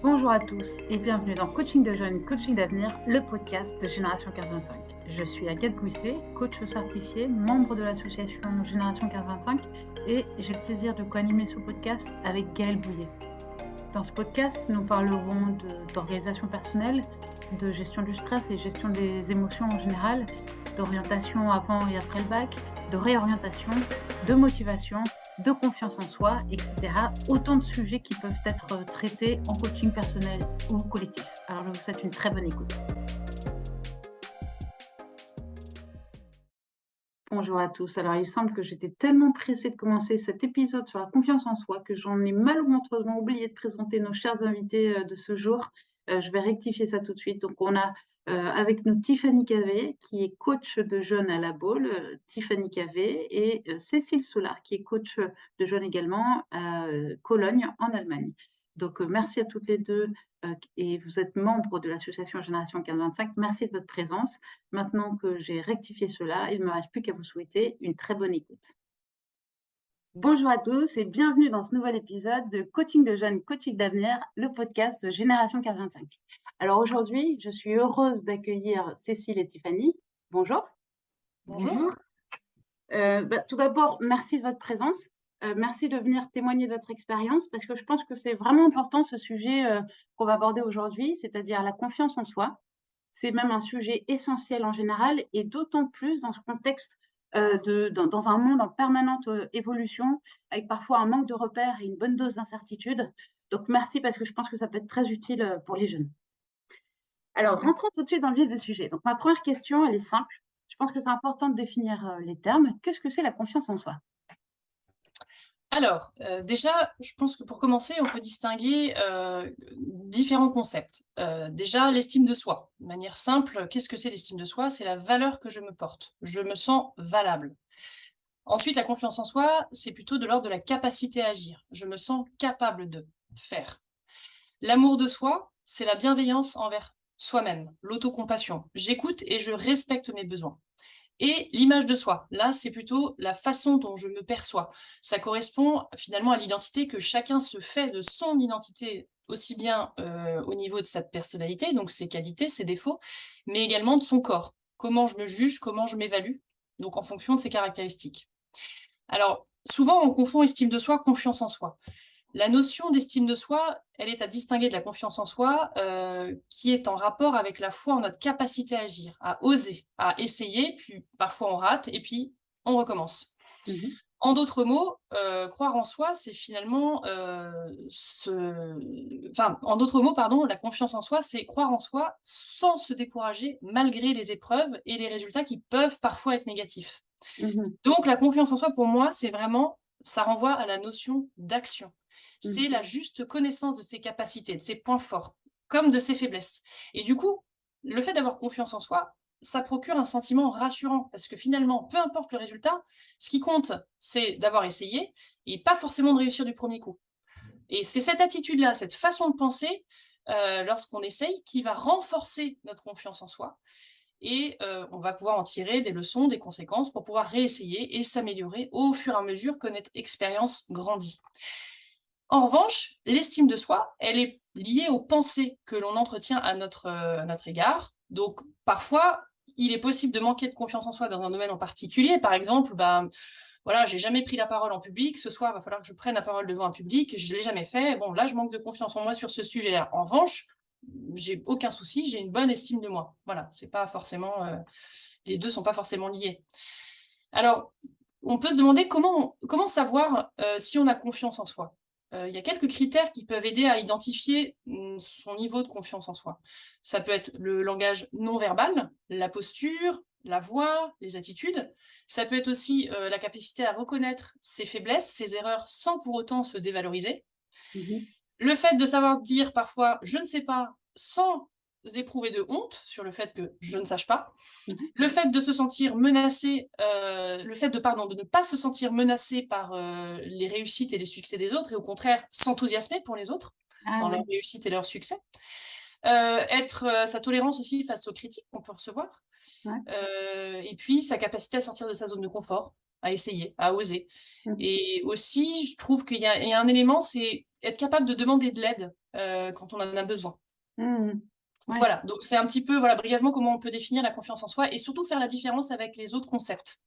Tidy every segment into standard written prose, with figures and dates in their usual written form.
Bonjour à tous et bienvenue dans Coaching de jeunes, Coaching d'avenir, le podcast de Génération 1525. Je suis Agathe Bouisset, coach certifié, membre de l'association Génération 1525 et j'ai le plaisir de co-animer ce podcast avec Gaëlle Bouillet. Dans ce podcast, nous parlerons d'organisation personnelle, de gestion du stress et gestion des émotions en général, d'orientation avant et après le bac, de réorientation, de motivation, de confiance en soi, etc. Autant de sujets qui peuvent être traités en coaching personnel ou collectif. Alors je vous souhaite une très bonne écoute. Bonjour à tous. Alors il semble que j'étais tellement pressée de commencer cet épisode sur la confiance en soi que j'en ai malheureusement oublié de présenter nos chers invités de ce jour. Je vais rectifier ça tout de suite. Donc on a avec nous Tiffany Cavé, qui est coach de jeunes à la Baule, Tiffany Cavé, et Cécile Soulard, qui est coach de jeunes également à Cologne, en Allemagne. Donc merci à toutes les deux, et vous êtes membre de l'association Génération 1525. Merci de votre présence. Maintenant que j'ai rectifié cela, il ne me reste plus qu'à vous souhaiter une très bonne écoute. Bonjour à tous et bienvenue dans ce nouvel épisode de Coaching de jeunes, Coaching d'avenir, le podcast de Génération 1525. Alors aujourd'hui, je suis heureuse d'accueillir Cécile et Tiffany. Bonjour. Bonjour. Tout d'abord, merci de votre présence. Merci de venir témoigner de votre expérience parce que je pense que c'est vraiment important ce sujet qu'on va aborder aujourd'hui, c'est-à-dire la confiance en soi. C'est même un sujet essentiel en général et d'autant plus dans ce contexte dans un monde en permanente évolution, avec parfois un manque de repères et une bonne dose d'incertitude. Donc merci parce que je pense que ça peut être très utile pour les jeunes. Alors, rentrons tout de suite dans le vif du sujet. Donc ma première question, elle est simple. Je pense que c'est important de définir les termes. Qu'est-ce que c'est la confiance en soi? Alors, déjà, je pense que pour commencer, on peut distinguer différents concepts. Déjà, l'estime de soi. De manière simple, qu'est-ce que c'est l'estime de soi? C'est la valeur que je me porte. Je me sens valable. Ensuite, la confiance en soi, c'est plutôt de l'ordre de la capacité à agir. Je me sens capable de faire. L'amour de soi, c'est la bienveillance envers soi-même, l'autocompassion. J'écoute et je respecte mes besoins. Et l'image de soi, là, c'est plutôt la façon dont je me perçois. Ça correspond finalement à l'identité que chacun se fait de son identité, aussi bien au niveau de sa personnalité, donc ses qualités, ses défauts, mais également de son corps. Comment je me juge, comment je m'évalue, donc en fonction de ses caractéristiques. Alors, souvent, on confond estime de soi, confiance en soi. La notion d'estime de soi, elle est à distinguer de la confiance en soi, qui est en rapport avec la foi en notre capacité à agir, à oser, à essayer, puis parfois on rate, et puis on recommence. Mhm. En d'autres mots, croire en soi, c'est finalement en d'autres mots, pardon, la confiance en soi, c'est croire en soi sans se décourager malgré les épreuves et les résultats qui peuvent parfois être négatifs. Mhm. Donc la confiance en soi, pour moi, c'est vraiment, ça renvoie à la notion d'action. C'est Mhm. la juste connaissance de ses capacités, de ses points forts, comme de ses faiblesses. Et du coup, le fait d'avoir confiance en soi, ça procure un sentiment rassurant, parce que finalement, peu importe le résultat, ce qui compte, c'est d'avoir essayé, et pas forcément de réussir du premier coup. Et c'est cette attitude-là, cette façon de penser, lorsqu'on essaye, qui va renforcer notre confiance en soi. Et on va pouvoir en tirer des leçons, des conséquences pour pouvoir réessayer et s'améliorer au fur et à mesure que notre expérience grandit. En revanche, l'estime de soi, elle est liée aux pensées que l'on entretient à notre égard. Donc parfois, il est possible de manquer de confiance en soi dans un domaine en particulier. Par exemple, voilà, j'ai jamais pris la parole en public. Ce soir, il va falloir que je prenne la parole devant un public. Je l'ai jamais fait. Bon, là, je manque de confiance en moi sur ce sujet-là. En revanche, j'ai aucun souci, j'ai une bonne estime de moi. Voilà, c'est pas forcément, les deux sont pas forcément liés. Alors, on peut se demander comment savoir si on a confiance en soi. Il y a quelques critères qui peuvent aider à identifier son niveau de confiance en soi. Ça peut être le langage non verbal, la posture, la voix, les attitudes. Ça peut être aussi la capacité à reconnaître ses faiblesses, ses erreurs, sans pour autant se dévaloriser. Mhm. Le fait de savoir dire parfois «je ne sais pas» sans éprouver de honte sur le fait que je ne sache pas. Mhm. Le fait de se sentir menacé, le fait de ne pas se sentir menacé par, les réussites et les succès des autres et au contraire s'enthousiasmer pour les autres, Ah dans oui. leur réussite et leur succès. Sa tolérance aussi face aux critiques qu'on peut recevoir, Ouais. et puis sa capacité à sortir de sa zone de confort. à essayer, à oser. Mmh. Et aussi, je trouve qu'il y a un élément, c'est être capable de demander de l'aide quand on en a besoin. Mmh. Ouais. Voilà, donc c'est un petit peu, voilà, brièvement, comment on peut définir la confiance en soi et surtout faire la différence avec les autres concepts.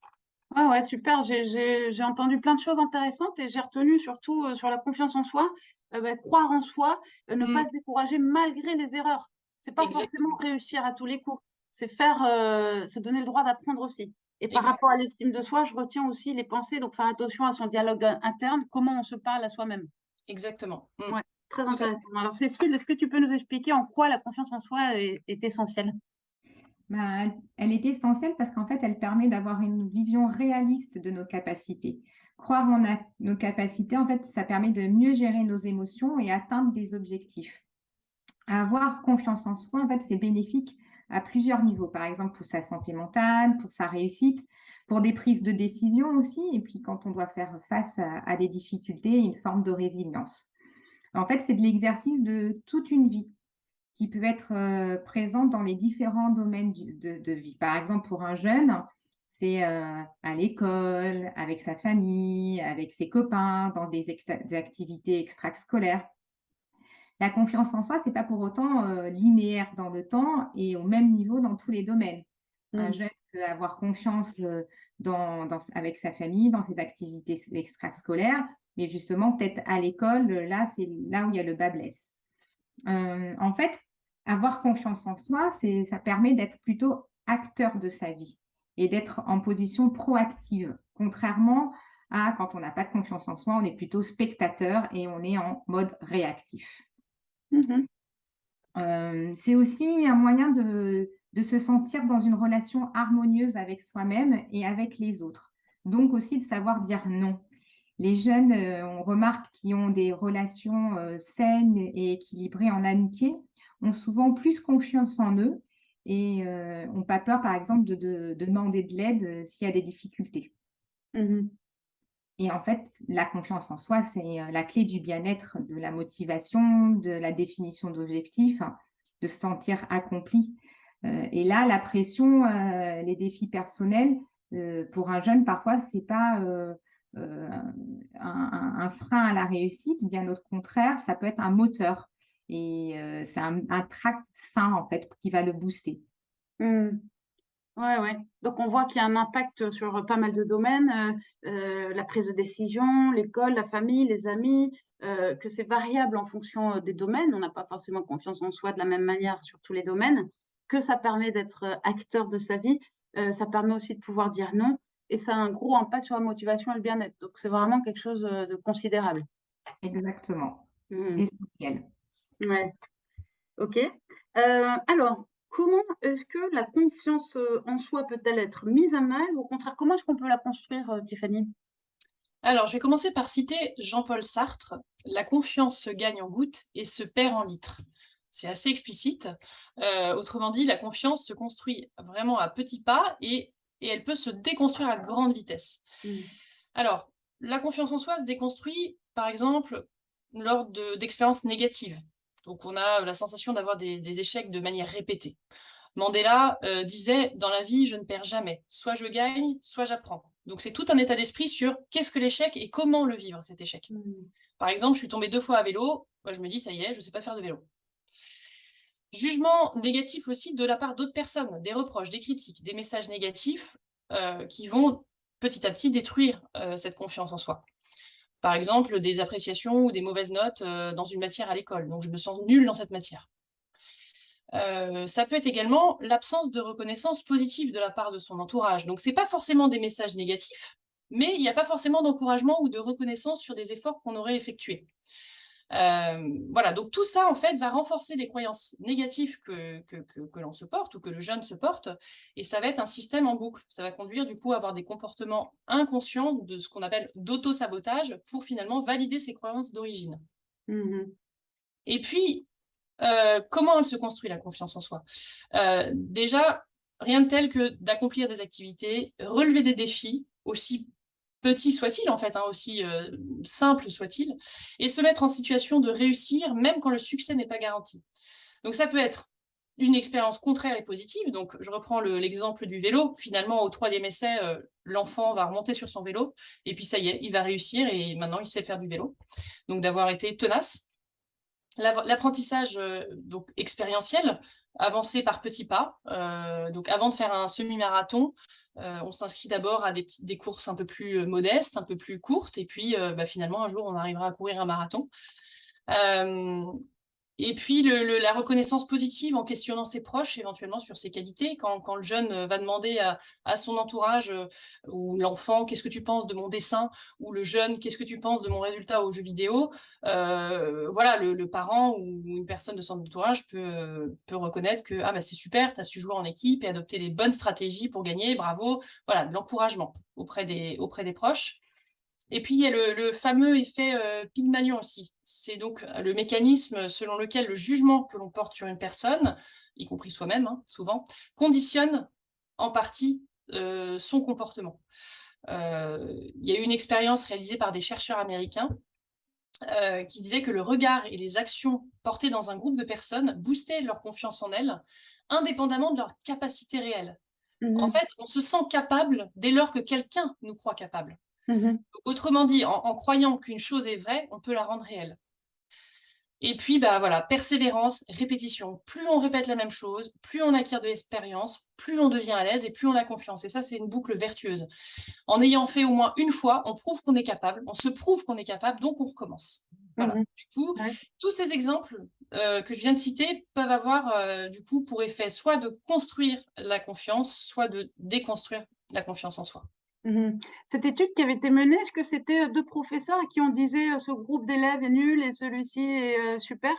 Ah ouais, super. J'ai entendu plein de choses intéressantes et j'ai retenu surtout sur la confiance en soi, croire en soi, ne pas Mmh, se décourager malgré les erreurs. C'est pas forcément exactement, réussir à tous les coups, c'est faire, se donner le droit d'apprendre aussi. Et par rapport à exactement, l'estime de soi, je retiens aussi les pensées, donc faire attention à son dialogue interne, comment on se parle à soi-même. exactement. Ouais, très Tout à fait. intéressant. Alors Cécile, est-ce que tu peux nous expliquer en quoi la confiance en soi est essentielle? Ben, elle est essentielle parce qu'en fait, elle permet d'avoir une vision réaliste de nos capacités. Croire en nos capacités, en fait, ça permet de mieux gérer nos émotions et atteindre des objectifs. Avoir confiance en soi, en fait, c'est bénéfique à plusieurs niveaux. Par exemple, pour sa santé mentale, pour sa réussite, pour des prises de décision aussi, et puis quand on doit faire face à des difficultés, une forme de résilience. En fait, c'est de l'exercice de toute une vie qui peut être présente dans les différents domaines de vie. Par exemple, pour un jeune, c'est à l'école, avec sa famille, avec ses copains, dans des activités extrascolaires. La confiance en soi, c'est pas pour autant linéaire dans le temps et au même niveau dans tous les domaines. Un Mmh. jeune peut avoir confiance avec sa famille, dans ses activités extrascolaires, mais justement, peut-être à l'école, là, c'est là où il y a le bas blesse. En fait, avoir confiance en soi, ça permet d'être plutôt acteur de sa vie et d'être en position proactive, contrairement à quand on n'a pas de confiance en soi, on est plutôt spectateur et on est en mode réactif. Mmh. C'est aussi un moyen de se sentir dans une relation harmonieuse avec soi-même et avec les autres. Donc aussi de savoir dire non. Les jeunes, on remarque qui ont des relations saines et équilibrées en amitié, ont souvent plus confiance en eux et n'ont pas peur, par exemple, de demander de l'aide s'il y a des difficultés. Mmh. Et en fait, la confiance en soi, c'est la clé du bien-être, de la motivation, de la définition d'objectifs, hein, de se sentir accompli. Et là, la pression, les défis personnels, pour un jeune, parfois, c'est pas un frein à la réussite, bien au contraire, ça peut être un moteur. Et c'est un tract sain, en fait, qui va le booster. Mmh. Ouais, ouais. Donc on voit qu'il y a un impact sur pas mal de domaines, la prise de décision, l'école, la famille, les amis, que c'est variable en fonction, des domaines. On n'a pas forcément confiance en soi de la même manière sur tous les domaines, que ça permet d'être, acteur de sa vie, ça permet aussi de pouvoir dire non et ça a un gros impact sur la motivation et le bien-être. Donc c'est vraiment quelque chose, de considérable. Exactement. Mmh. Essentiel. Ouais. OK. Alors, comment est-ce que la confiance, en soi peut-elle être mise à mal ou au contraire, comment est-ce qu'on peut la construire, Tiffany? Alors, je vais commencer par citer Jean-Paul Sartre: «La confiance se gagne en gouttes et se perd en litres». C'est assez explicite. Autrement dit, la confiance se construit vraiment à petits pas et elle peut se déconstruire à grande vitesse. Mmh. Alors, la confiance en soi se déconstruit, par exemple, lors d'expériences négatives. Donc on a la sensation d'avoir des échecs de manière répétée. Mandela disait: «Dans la vie, je ne perds jamais. Soit je gagne, soit j'apprends». Donc c'est tout un état d'esprit sur qu'est-ce que l'échec et comment le vivre, cet échec. Mmh. Par exemple, je suis tombée 2 fois à vélo, moi je me dis: «Ça y est, je sais pas faire de vélo». Jugement négatif aussi de la part d'autres personnes, des reproches, des critiques, des messages négatifs, qui vont petit à petit détruire, cette confiance en soi. Par exemple, des appréciations ou des mauvaises notes, dans une matière à l'école, donc je me sens nulle dans cette matière. Ça peut être également l'absence de reconnaissance positive de la part de son entourage. Donc c'est pas forcément des messages négatifs, mais il n'y a pas forcément d'encouragement ou de reconnaissance sur des efforts qu'on aurait effectués. Voilà, donc tout ça, en fait, va renforcer les croyances négatives que l'on se porte ou que le jeune se porte, et ça va être un système en boucle. Ça va conduire, du coup, à avoir des comportements inconscients de ce qu'on appelle d'auto-sabotage pour finalement valider ses croyances d'origine. Mmh. Et puis, comment elle se construit la confiance en soi? Déjà, rien de tel que d'accomplir des activités, relever des défis, aussi petits soient-ils en fait, hein, aussi simples soient-ils, et se mettre en situation de réussir même quand le succès n'est pas garanti. Donc ça peut être une expérience contraire et positive. Donc, je reprends l'exemple du vélo. Finalement, au 3e essai, l'enfant va remonter sur son vélo et puis ça y est, il va réussir et maintenant, il sait faire du vélo. Donc, d'avoir été tenace. L'apprentissage donc expérientiel, avancer par petits pas. Donc, avant de faire un semi-marathon, on s'inscrit d'abord à des courses un peu plus modestes, un peu plus courtes, et puis finalement, un jour, on arrivera à courir un marathon. Et puis la reconnaissance positive en questionnant ses proches éventuellement sur ses qualités. Quand le jeune va demander à son entourage ou l'enfant qu'est-ce que tu penses de mon dessin, ou le jeune qu'est-ce que tu penses de mon résultat au jeu vidéo, voilà, le parent ou une personne de son entourage peut reconnaître que ah, bah, c'est super, tu as su jouer en équipe et adopter les bonnes stratégies pour gagner, bravo, voilà, de l'encouragement auprès des proches. Et puis, il y a le fameux effet Pygmalion aussi. C'est donc le mécanisme selon lequel le jugement que l'on porte sur une personne, y compris soi-même, hein, souvent, conditionne en partie son comportement. Il y a eu une expérience réalisée par des chercheurs américains qui disaient que le regard et les actions portées dans un groupe de personnes boostaient leur confiance en elles, indépendamment de leur capacité réelle. En fait, on se sent capable dès lors que quelqu'un nous croit capable. Autrement dit, en croyant qu'une chose est vraie, on peut la rendre réelle. Et puis, bah voilà, persévérance, répétition. Plus on répète la même chose, plus on acquiert de l'expérience, plus on devient à l'aise et plus on a confiance. Et ça, c'est une boucle vertueuse. En ayant fait au moins une fois, on prouve qu'on est capable, on se prouve qu'on est capable, donc on recommence. Voilà. Du coup, tous ces exemples que je viens de citer peuvent avoir, du coup, pour effet soit de construire la confiance, soit de déconstruire la confiance en soi. Cette étude qui avait été menée, est-ce que c'était 2 professeurs à qui on disait ce groupe d'élèves est nul et celui-ci est super?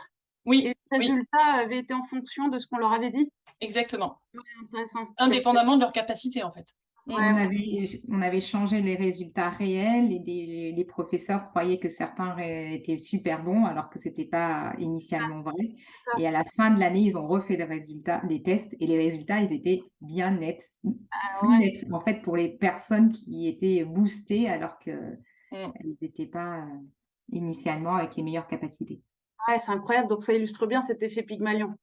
Oui, Et le résultat avait été en fonction de ce qu'on leur avait dit? exactement. Ouais, intéressant. Indépendamment de leur capacité, en fait. On avait changé les résultats réels et les professeurs croyaient que certains étaient super bons alors que ce n'était pas initialement vrai. Ça. Et à la fin de l'année, ils ont refait les tests et les résultats, ils étaient bien nets, plus nets en fait pour les personnes qui étaient boostées alors qu'elles n'étaient pas initialement avec les meilleures capacités. Ouais, c'est incroyable. Donc, ça illustre bien cet effet Pygmalion.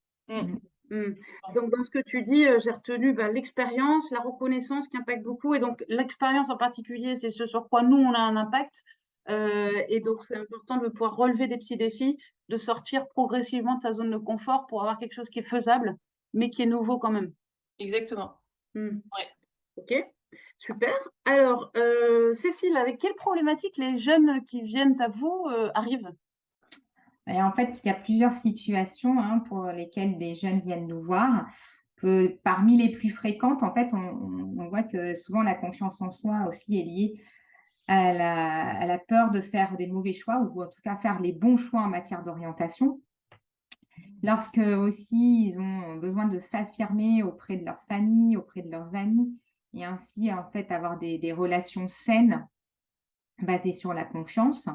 Donc, dans ce que tu dis, j'ai retenu l'expérience, la reconnaissance qui impacte beaucoup. Et donc, l'expérience en particulier, c'est ce sur quoi nous, on a un impact. Et donc, c'est important de pouvoir relever des petits défis, de sortir progressivement de sa zone de confort pour avoir quelque chose qui est faisable, mais qui est nouveau quand même. Exactement. Ok, super. Alors, Cécile, avec quelles problématiques les jeunes qui viennent à vous arrivent? Et en fait, il y a plusieurs situations pour lesquelles des jeunes viennent nous voir. Parmi les plus fréquentes, en fait, on voit que souvent la confiance en soi aussi est liée à la peur de faire des mauvais choix ou en tout cas faire les bons choix en matière d'orientation. Lorsque aussi ils ont besoin de s'affirmer auprès de leur famille, auprès de leurs amis et ainsi en fait avoir des relations saines basées sur la confiance.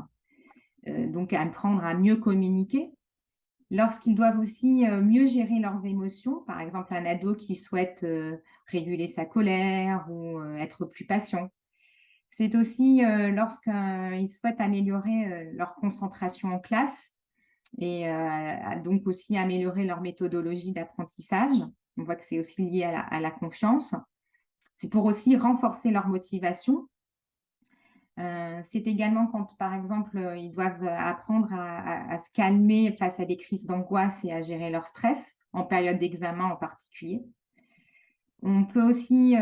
Donc apprendre à mieux communiquer. Lorsqu'ils doivent aussi mieux gérer leurs émotions, par exemple un ado qui souhaite réguler sa colère ou être plus patient. C'est aussi lorsqu'ils souhaitent améliorer leur concentration en classe et donc aussi améliorer leur méthodologie d'apprentissage. On voit que c'est aussi lié à la confiance. C'est pour aussi renforcer leur motivation. C'est également quand, par exemple, ils doivent apprendre à se calmer face à des crises d'angoisse et à gérer leur stress, en période d'examen en particulier. On peut aussi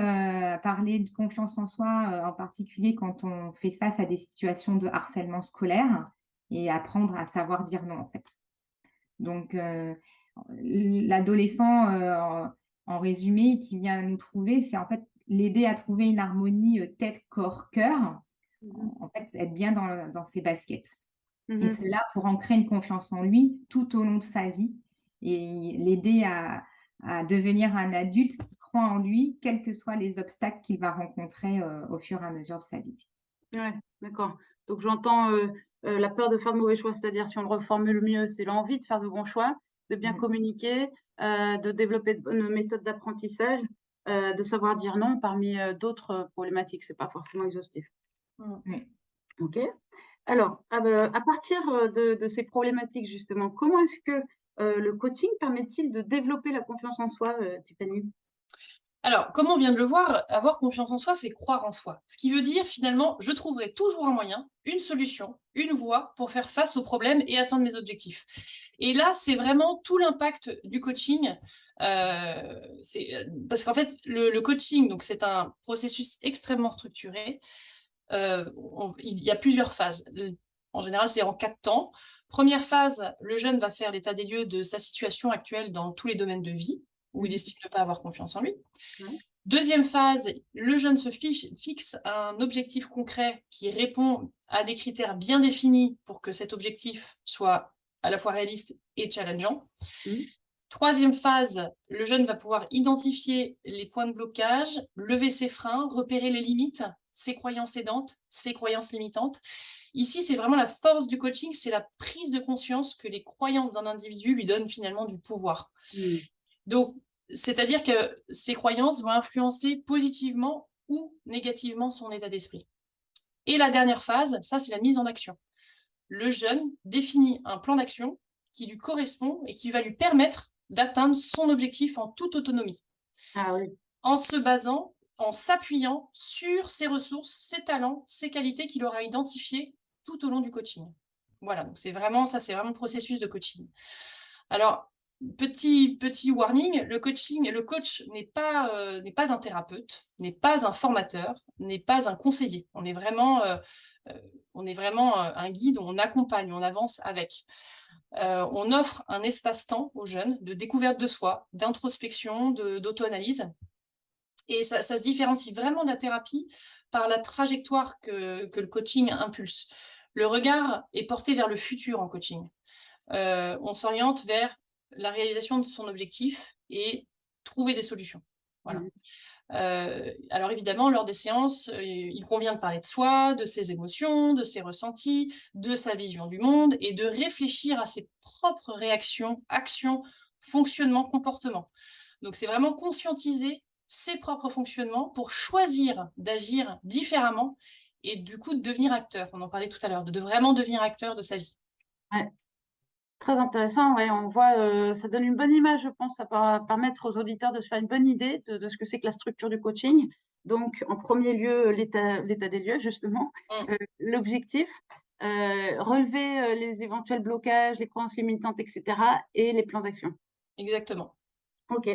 parler de confiance en soi, en particulier quand on fait face à des situations de harcèlement scolaire et apprendre à savoir dire non, en fait. Donc, l'adolescent, en résumé, qui vient nous trouver, c'est en fait l'aider à trouver une harmonie tête, corps, cœur. En fait, être bien dans ses baskets. Et cela pour ancrer une confiance en lui tout au long de sa vie et l'aider à devenir un adulte qui croit en lui, quels que soient les obstacles qu'il va rencontrer au fur et à mesure de sa vie. Ouais, d'accord. Donc j'entends la peur de faire de mauvais choix, c'est-à-dire si on le reformule mieux, c'est l'envie de faire de bons choix, de bien communiquer, de développer de bonnes méthodes d'apprentissage, de savoir dire non parmi d'autres problématiques. C'est pas forcément exhaustif. Ok. Alors, à partir de ces problématiques justement, comment est-ce que le coaching permet-il de développer la confiance en soi, Tiffany? Alors, comme on vient de le voir, avoir confiance en soi, c'est croire en soi. Ce qui veut dire, finalement, je trouverai toujours un moyen, une solution, une voie pour faire face aux problèmes et atteindre mes objectifs. Et là, c'est vraiment tout l'impact du coaching. Parce qu'en fait, le coaching, donc c'est un processus extrêmement structuré. Il y a plusieurs phases. En général, c'est en 4 temps. Première phase, le jeune va faire l'état des lieux de sa situation actuelle dans tous les domaines de vie, où il estime ne pas avoir confiance en lui. Ouais. Deuxième phase, le jeune se fixe un objectif concret qui répond à des critères bien définis pour que cet objectif soit à la fois réaliste et challengeant. Mmh. Troisième phase, le jeune va pouvoir identifier les points de blocage, lever ses freins, repérer les limites, ses croyances aidantes, ses croyances limitantes. Ici, c'est vraiment la force du coaching, c'est la prise de conscience que les croyances d'un individu lui donnent finalement du pouvoir. Mmh. Donc, c'est-à-dire que ces croyances vont influencer positivement ou négativement son état d'esprit. Et la dernière phase, ça, c'est la mise en action. Le jeune définit un plan d'action qui lui correspond et qui va lui permettre d'atteindre son objectif en toute autonomie, Ah oui. en se basant, en s'appuyant sur ses ressources, ses talents, ses qualités qu'il aura identifiées tout au long du coaching. Voilà, donc c'est vraiment le processus de coaching. Alors, petit warning, le coach n'est pas un thérapeute, n'est pas un formateur, n'est pas un conseiller. On est vraiment un guide, on accompagne, on avance avec. On offre un espace-temps aux jeunes de découverte de soi, d'introspection, d'auto-analyse. Et ça se différencie vraiment de la thérapie par la trajectoire que le coaching impulse. Le regard est porté vers le futur en coaching. On s'oriente vers la réalisation de son objectif et trouver des solutions. Voilà. Mmh. Alors évidemment, lors des séances, il convient de parler de soi, de ses émotions, de ses ressentis, de sa vision du monde et de réfléchir à ses propres réactions, actions, fonctionnements, comportements. Donc c'est vraiment conscientiser ses propres fonctionnements pour choisir d'agir différemment et du coup de devenir acteur. On en parlait tout à l'heure, de vraiment devenir acteur de sa vie. Ouais. Très intéressant, ouais, on voit, ça donne une bonne image, je pense, ça va permettre aux auditeurs de se faire une bonne idée de ce que c'est que la structure du coaching. Donc, en premier lieu, l'état des lieux, justement, l'objectif, relever les éventuels blocages, les croyances limitantes, etc., et les plans d'action. Exactement. Ok,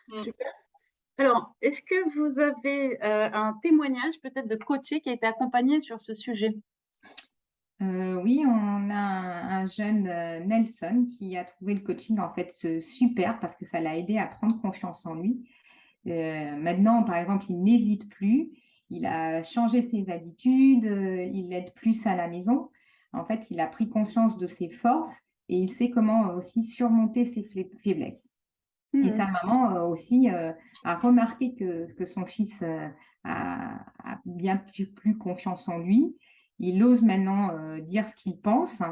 Mm. super. Alors, est-ce que vous avez un témoignage peut-être de coaché qui a été accompagné sur ce sujet? Oui, on a un jeune, Nelson, qui a trouvé le coaching en fait super parce que ça l'a aidé à prendre confiance en lui. Maintenant, par exemple, il n'hésite plus, il a changé ses habitudes, il aide plus à la maison. En fait, il a pris conscience de ses forces et il sait comment aussi surmonter ses faiblesses. Et Mmh. sa maman, aussi, a remarqué que son fils, a bien plus confiance en lui. Il ose maintenant, dire ce qu'il pense,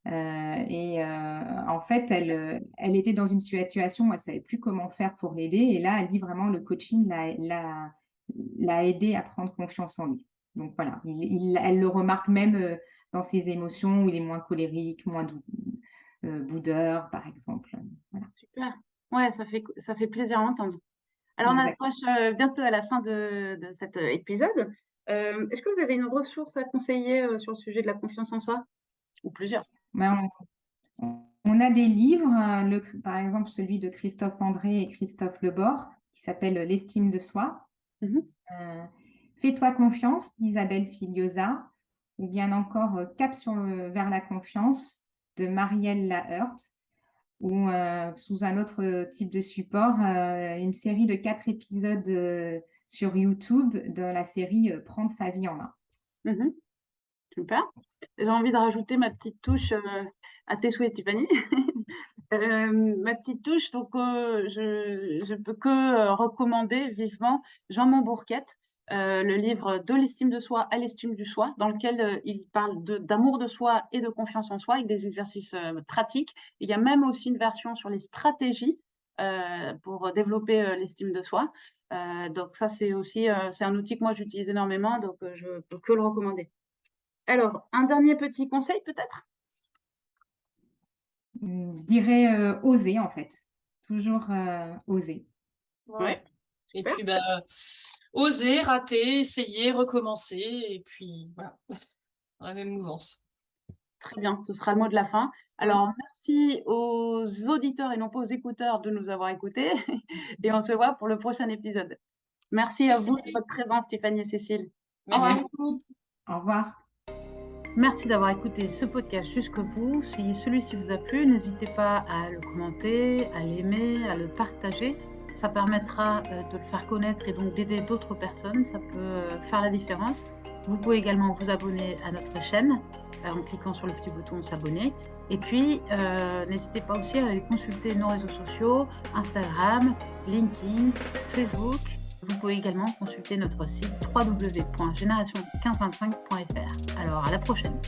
en fait, elle était dans une situation où elle ne savait plus comment faire pour l'aider et là, elle dit vraiment le coaching l'a aidé à prendre confiance en lui. Donc voilà, elle le remarque même, dans ses émotions où il est moins colérique, moins boudeur, par exemple, voilà. Super. Ouais, ça fait plaisir à entendre. Alors, on Exact. approche bientôt à la fin de cet épisode. Est-ce que vous avez une ressource à conseiller sur le sujet de la confiance en soi? Ou plusieurs? Ben, on a des livres, par exemple celui de Christophe André et Christophe Lebord, qui s'appelle «L'estime de soi», Mhm. heu, «Fais-toi confiance» d'Isabelle Filiosa, ou bien encore, «Cap vers la confiance» de Marielle Laheurte, ou sous un autre type de support, une série de 4 épisodes, sur YouTube de la série, «Prendre sa vie en main». Mhm. Super. J'ai envie de rajouter ma petite touche à tes souhaits, Tiffany. Ma petite touche, donc je peux que recommander vivement Jean Montbourquette, le livre De l'estime de soi à l'estime du soi, dans lequel il parle d'amour de soi et de confiance en soi avec des exercices pratiques. Il y a même aussi une version sur les stratégies pour développer l'estime de soi. Donc ça, c'est aussi c'est un outil que moi j'utilise énormément, donc je peux que le recommander. Alors, un dernier petit conseil peut-être? je dirais oser en fait. Toujours oser. Ouais. Et super. puis, oser, rater, essayer, recommencer, et puis voilà, dans la même mouvance. Très bien, ce sera le mot de la fin. Alors, merci aux auditeurs et non pas aux écouteurs de nous avoir écoutés et on se voit pour le prochain épisode. Merci à vous de votre présence, Stéphanie et Cécile. Merci revoir. beaucoup. Au revoir. Merci d'avoir écouté ce podcast jusqu'au bout. Si celui-ci vous a plu, n'hésitez pas à le commenter, à l'aimer, à le partager. Ça permettra de le faire connaître et donc d'aider d'autres personnes. Ça peut faire la différence. Vous pouvez également vous abonner à notre chaîne en cliquant sur le petit bouton s'abonner. Et puis, n'hésitez pas aussi à aller consulter nos réseaux sociaux, Instagram, LinkedIn, Facebook. Vous pouvez également consulter notre site www.génération1525.fr. Alors, à la prochaine!